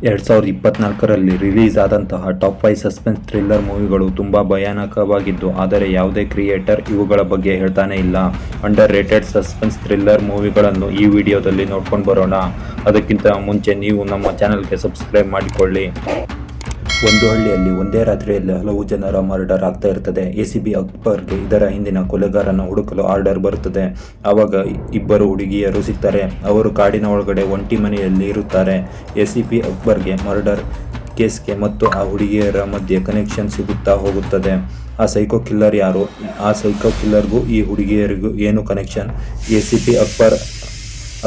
2024ರಲ್ಲಿ release ಆದಂತಹ top 5 suspense thriller ಮೂವಿಗಳು ತುಂಬ ಭಯಾನಕವಾಗಿದ್ದು, ಆದರೆ ಯಾವುದೇ ಕ್ರಿಯೇಟರ್ ಇವುಗಳ ಬಗ್ಗೆ ಹೇಳ್ತಾನೆ ಇಲ್ಲ. ಅಂಡರ್ ರೇಟೆಡ್ ಸಸ್ಪೆನ್ಸ್ ಥ್ರಿಲ್ಲರ್ ಮೂವಿಗಳನ್ನು ಈ ವಿಡಿಯೋದಲ್ಲಿ ನೋಡ್ಕೊಂಡು ಬರೋಣ. ಅದಕ್ಕಿಂತ ಮುಂಚೆ ನೀವು ನಮ್ಮ ಚಾನಲ್ಗೆ ಸಬ್ಸ್ಕ್ರೈಬ್ ಮಾಡಿಕೊಳ್ಳಿ. ಒಂದು ಹಳ್ಳಿಯಲ್ಲಿ ಒಂದೇ ರಾತ್ರಿಯಲ್ಲಿ ಹಲವು ಜನರ ಮರ್ಡರ್ ಆಗ್ತಾ ಇರ್ತದೆ. ACP ಅಕ್ಬರ್ಗೆ ಇದರ ಹಿಂದಿನ ಕೊಲೆಗಾರನ ಹುಡುಕಲು ಆರ್ಡರ್ ಬರುತ್ತದೆ. ಆವಾಗ ಇಬ್ಬರು ಹುಡುಗಿಯರು ಸಿಗ್ತಾರೆ. ಅವರು ಕಾಡಿನ ಒಳಗಡೆ ಒಂಟಿ ಮನೆಯಲ್ಲಿ ಇರುತ್ತಾರೆ. ACP ಅಕ್ಬರ್ಗೆ ಮರ್ಡರ್ ಕೇಸ್ಗೆ ಮತ್ತು ಆ ಹುಡುಗಿಯರ ಮಧ್ಯೆ ಕನೆಕ್ಷನ್ ಸಿಗುತ್ತಾ ಹೋಗುತ್ತದೆ. ಆ ಸೈಕೋ ಕಿಲ್ಲರ್ ಯಾರು? ಆ ಸೈಕೋ ಕಿಲ್ಲರ್ಗೂ ಈ ಹುಡುಗಿಯರಿಗೂ ಏನು ಕನೆಕ್ಷನ್? ACP ಅಕ್ಬರ್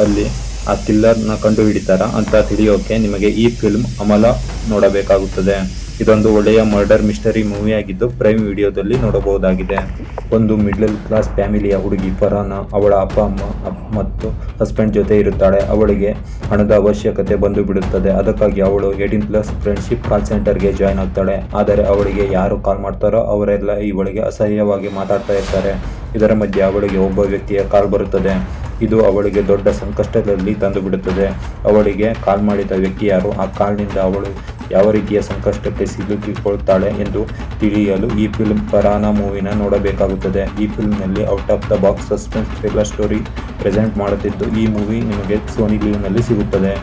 ಅಲ್ಲಿ ಆ ಕಿಲ್ಲರ್ನ ಕಂಡು ಹಿಡಿತಾರಾ ಅಂತ ತಿಳಿಯೋಕೆ ನಿಮಗೆ ಈ ಫಿಲ್ಮ್ ಅಮಲ ನೋಡಬೇಕಾಗುತ್ತದೆ. ಇದೊಂದು ಒಳ್ಳೆಯ ಮರ್ಡರ್ ಮಿಸ್ಟರಿ ಮೂವಿ ಆಗಿದ್ದು ಪ್ರೈಮ್ ವಿಡಿಯೋದಲ್ಲಿ ನೋಡಬಹುದಾಗಿದೆ. ಒಂದು ಮಿಡ್ಲ್ ಕ್ಲಾಸ್ ಫ್ಯಾಮಿಲಿಯ ಹುಡುಗಿ ಫರಾನ ಅವಳ ಅಪ್ಪ ಅಮ್ಮ ಮತ್ತು ಹಸ್ಬೆಂಡ್ ಜೊತೆ ಇರುತ್ತಾಳೆ. ಅವಳಿಗೆ ಹಣದ ಅವಶ್ಯಕತೆ ಬಂದು ಬಿಡುತ್ತದೆ. ಅದಕ್ಕಾಗಿ ಅವಳು 18+ ಫ್ರೆಂಡ್ಶಿಪ್ ಕಾಲ್ ಸೆಂಟರ್ಗೆ ಜಾಯ್ನ್ ಆಗ್ತಾಳೆ. ಆದರೆ ಅವಳಿಗೆ ಯಾರು ಕಾಲ್ ಮಾಡ್ತಾರೋ ಅವರೆಲ್ಲ ಇವಳಿಗೆ ಅಸಹ್ಯವಾಗಿ ಮಾತಾಡ್ತಾ ಇರ್ತಾರೆ. ಇದರ ಮಧ್ಯೆ ಅವಳಿಗೆ ಒಬ್ಬ ವ್ಯಕ್ತಿಯ ಕಾಲ್ ಬರುತ್ತದೆ. ಇದು ಅವಳಿಗೆ ದೊಡ್ಡ ಸಂಕಷ್ಟದಲ್ಲಿ ತಂದು ಬಿಡುತ್ತದೆ. ಅವಳಿಗೆ ಕಾಲ್ ಮಾಡಿದ ವ್ಯಕ್ತಿ ಯಾರು? ಆ ಕಾಲ್ನಿಂದ ಅವಳು ಯಾವ ರೀತಿಯ ಸಂಕಷ್ಟಕ್ಕೆ ಸಿಲುಕಿಕೊಳ್ತಾಳೆ ಎಂದು ತಿಳಿಯಲು ಈ ಫಿಲ್ಮ್ ಫರಾನ ಮೂವಿನ ನೋಡಬೇಕಾಗುತ್ತದೆ. ಈ ಫಿಲ್ಮ್ನಲ್ಲಿ out of the box suspense thriller story present ಮಾಡುತ್ತಿದ್ದು, ಈ ಮೂವಿ ನಿಮಗೆ ಸೋನಿ ಲಿವ್ನಲ್ಲಿ ಸಿಗುತ್ತದೆ.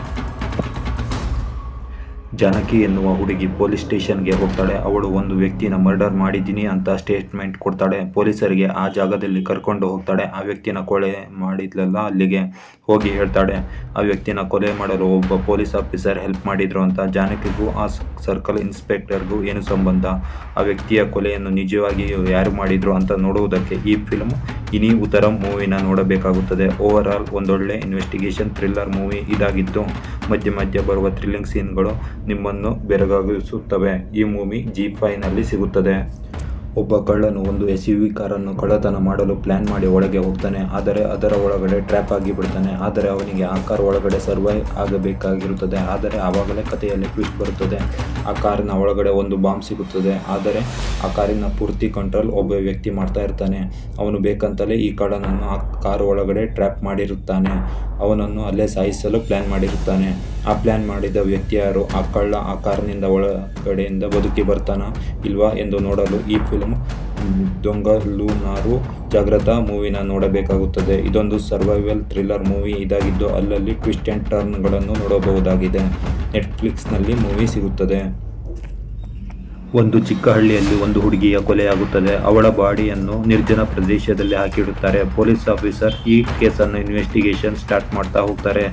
ಜಾನಕಿ ಎನ್ನುವ ಹುಡುಗಿ ಪೊಲೀಸ್ ಸ್ಟೇಷನ್ಗೆ ಹೋಗ್ತಾಳೆ. ಅವಳು ಒಂದು ವ್ಯಕ್ತಿನ ಮರ್ಡರ್ ಮಾಡಿದ್ದೀನಿ ಅಂತ ಸ್ಟೇಟ್ಮೆಂಟ್ ಕೊಡ್ತಾಳೆ. ಪೊಲೀಸರಿಗೆ ಆ ಜಾಗದಲ್ಲಿ ಕರ್ಕೊಂಡು ಹೋಗ್ತಾಳೆ. ಆ ವ್ಯಕ್ತಿನ ಕೊಲೆ ಮಾಡಿದ್ಲಲ್ಲ ಅಲ್ಲಿಗೆ ಹೋಗಿ ಹೇಳ್ತಾಳೆ. ಆ ವ್ಯಕ್ತಿನ ಕೊಲೆ ಮಾಡಲು ಒಬ್ಬ ಪೊಲೀಸ್ ಆಫೀಸರ್ ಹೆಲ್ಪ್ ಮಾಡಿದ್ರು ಅಂತ. ಜಾನಕಿಗೂ ಆ ಸರ್ಕಲ್ ಇನ್ಸ್ಪೆಕ್ಟರ್ಗೂ ಏನು ಸಂಬಂಧ? ಆ ವ್ಯಕ್ತಿಯ ಕೊಲೆಯನ್ನು ನಿಜವಾಗಿಯೂ ಯಾರು ಮಾಡಿದ್ರು ಅಂತ ನೋಡುವುದಕ್ಕೆ ಈ ಫಿಲ್ಮ್ ಇನಿ ಉತ್ತರಂ ಮೂವಿನ ನೋಡಬೇಕಾಗುತ್ತದೆ. ಓವರ್ ಆಲ್ ಒಂದೊಳ್ಳೆ ಇನ್ವೆಸ್ಟಿಗೇಷನ್ ಥ್ರಿಲ್ಲರ್ ಮೂವಿ ಇದಾಗಿದ್ದು, ಮಧ್ಯೆ ಮಧ್ಯೆ ಬರುವ ಥ್ರಿಲ್ಲಿಂಗ್ ಸೀನ್ಗಳು ನಿಮ್ಮನ್ನು ಬೆರಗಾಗಿಸುತ್ತವೆ. ಈ ಮೂವಿ G5ನಲ್ಲಿ ಸಿಗುತ್ತದೆ. ಒಬ್ಬ ಕಳ್ಳನು ಒಂದು SUV ಕಾರನ್ನು ಕಳ್ಳತನ ಮಾಡಲು ಪ್ಲಾನ್ ಮಾಡಿ ಒಳಗೆ ಹೋಗ್ತಾನೆ. ಆದರೆ ಅದರ ಒಳಗಡೆ ಟ್ರ್ಯಾಪ್ ಆಗಿ ಬಿಡ್ತಾನೆ. ಆದರೆ ಅವನಿಗೆ ಆ ಕಾರ್ ಒಳಗಡೆ ಸರ್ವೈವ್ ಆಗಬೇಕಾಗಿರುತ್ತದೆ. ಆದರೆ ಆವಾಗಲೇ ಕಥೆಯಲ್ಲಿ ಟ್ವಿಸ್ಟ್ ಬರುತ್ತದೆ. ಆ ಕಾರಿನ ಒಳಗಡೆ ಒಂದು ಬಾಂಬ್ ಸಿಗುತ್ತದೆ. ಆದರೆ ಆ ಕಾರಿನ ಪೂರ್ತಿ ಕಂಟ್ರೋಲ್ ಒಬ್ಬ ವ್ಯಕ್ತಿ ಮಾಡ್ತಾ ಇರ್ತಾನೆ. ಅವನು ಬೇಕಂತಲೇ ಈ ಕಳ್ಳನನ್ನು ಆ ಕಾರ್ ಒಳಗಡೆ ಟ್ರ್ಯಾಪ್ ಮಾಡಿರುತ್ತಾನೆ. ಅವನನ್ನು ಅಲ್ಲೇ ಸಾಯಿಸಲು ಪ್ಲಾನ್ ಮಾಡಿರುತ್ತಾನೆ. ಆ ಪ್ಲಾನ್ ಮಾಡಿದ ವ್ಯಕ್ತಿ ಯಾರು? ಆ ಕಳ್ಳ ಆ ಕಾರ್ನಿಂದ ಒಳಗಡೆಯಿಂದ ಬದುಕಿ ಬರ್ತಾನಾ ಇಲ್ವಾ ಎಂದು ನೋಡಲು ಈ ಫಿಲ್ಮ್ ದೊಂಗಲುನಾರು ಜಾಗ್ರತಾ ಮೂವಿನ ನೋಡಬೇಕಾಗುತ್ತದೆ. ಇದೊಂದು ಸರ್ವೈವಲ್ ಥ್ರಿಲ್ಲರ್ ಮೂವಿ ಇದಾಗಿದ್ದು, ಅಲ್ಲಲ್ಲಿ ಟ್ವಿಸ್ಟ್ ಆ್ಯಂಡ್ ಟರ್ನ್ಗಳನ್ನು ನೋಡಬಹುದಾಗಿದೆ. ನೆಟ್ಫ್ಲಿಕ್ಸ್ನಲ್ಲಿ ಮೂವಿ ಸಿಗುತ್ತದೆ. ಒಂದು ಚಿಕ್ಕ ಹಳ್ಳಿಯಲ್ಲಿ ಒಂದು ಹುಡುಗಿಯ ಕೊಲೆಯಾಗುತ್ತದೆ. ಅವಳ ಬಾಡಿಯನ್ನು ನಿರ್ಜನ ಪ್ರದೇಶದಲ್ಲಿ ಹಾಕಿಡುತ್ತಾರೆ. ಪೊಲೀಸ್ ಆಫೀಸರ್ ಈ ಕೇಸನ್ನು ಇನ್ವೆಸ್ಟಿಗೇಷನ್ ಸ್ಟಾರ್ಟ್ ಮಾಡ್ತಾ ಹೋಗ್ತಾರೆ.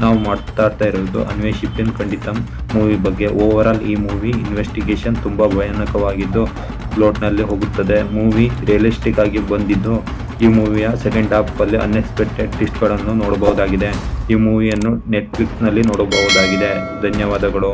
ನಾವು ಮಾತಾಡ್ತಾ ಇರೋದು ಅನ್ವೇಷಿಪಿನ್ ಖಂಡಿತಂ ಮೂವಿ ಬಗ್ಗೆ. ಓವರ್ ಆಲ್ ಈ ಮೂವಿ ಇನ್ವೆಸ್ಟಿಗೇಷನ್ ತುಂಬ ಭಯಾನಕವಾಗಿದ್ದು ಪ್ಲಾಟ್ನಲ್ಲಿ ಹೋಗುತ್ತದೆ. ಮೂವಿ ರಿಯಲಿಸ್ಟಿಕ್ ಆಗಿ ಬಂದಿದ್ದು, ಈ ಮೂವಿಯ ಸೆಕೆಂಡ್ ಹಾಫಲ್ಲಿ ಅನ್ಎಕ್ಸ್ಪೆಕ್ಟೆಡ್ ಟ್ವಿಸ್ಟ್ಗಳನ್ನು ನೋಡಬಹುದಾಗಿದೆ. ಈ ಮೂವಿಯನ್ನು ನೆಟ್ಫ್ಲಿಕ್ಸ್ನಲ್ಲಿ ನೋಡಬಹುದಾಗಿದೆ. ಧನ್ಯವಾದಗಳು.